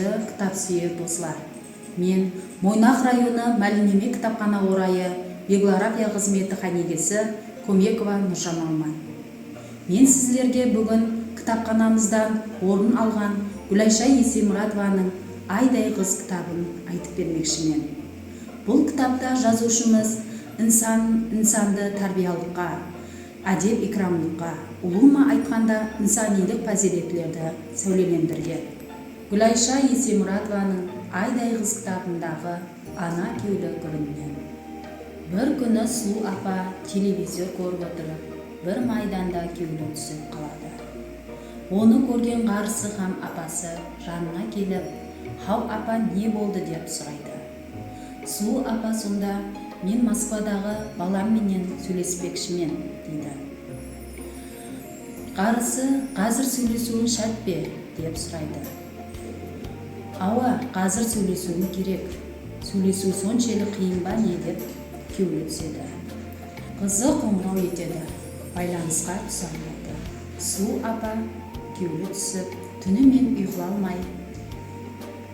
Құрметті кітап сүйер достар, мен Мойнақ районы Мәлімнеме кітапхана орайы библиография қызметі қанегесі Көмекова Нұржамалман. Мен сіздерге бүгін кітапханамыздан орын алған Гүлайша Есемұратованың «Айдай қыз» кітабын айтып бермекшімін. Бұл кітапта жазушымыз инсанды тәрбиялыққа, әдеп икрамлыққа, ұлыма айтқанда инсанилік фазилетлерді сәулелендірген. Гүлайша Есемұратованың «Айдай қыз» кітабындағы ана кеулі көрінген. Бір күні Сұлу апа телевизор көріп отырып, бір майданда кеулі түсіп қалады. Оны көрген қарысы һәм апасы жанына келіп, «Хау апа, не болды?» деп сұрайды. Сұлу апа сонда «Мен Москвадағы баламменен сөйлеспекшімен» дейді. Қарысы «Қазір сөйлесуің шарт пе?» деп сұрайды. «Ауа, қазір сөйлесуім керек. Сөйлесу соншелік қиын ба не?» деп кеулі түседі. Қызы қоңырау етеді. Байланысқа түсе алмайды. Сұлу апа кеулі түсіп, түнімен ұйқыламай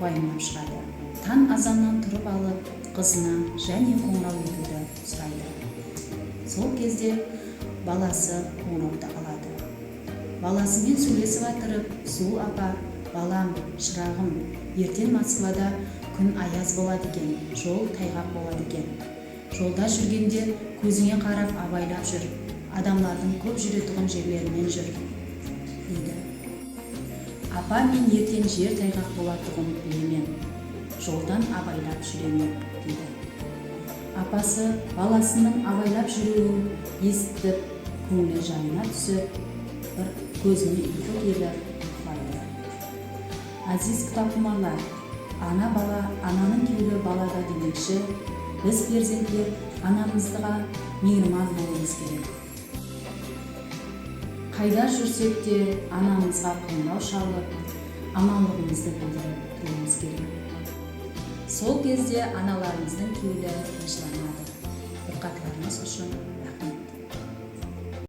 уайымдап шығады. Таң азаннан тұрып алып, қызына және қоңырау етуді сұрайды. Сол кезде баласы қоңырауды алады. Баласымен сөйлесіп отырып, Сұлу апа: «Балам, шырағым, ертең Москвада күн аяз болады екен, жол тайғақ болады екен. Жолда жүргенде көзіңе қарап абайлап жүр, адамлардың көп жүретұғын жерлерімен жүр» дейді. «Апа, мен ертең жер тайғақ болатұғын білемен, жолдан абайлап жүремін» дейді. Апасы баласының абайлап жүруін естіп, көңілі жайына түсіп, бір көзіне ұйқы келіп ұйықтайды. Азиз кітапқұмарлар, ана бала ананың кеулі балада демекші, біз перзенттер анамыздыға мейірман болуымыз керек. Қайда жүрсек те анамызға қоңырау шалып, аманлығымызды білдіріп тұруымыз керек. Сол кезде аналарымыздың кеулі тыныштанады. Диққатларыңыз үшін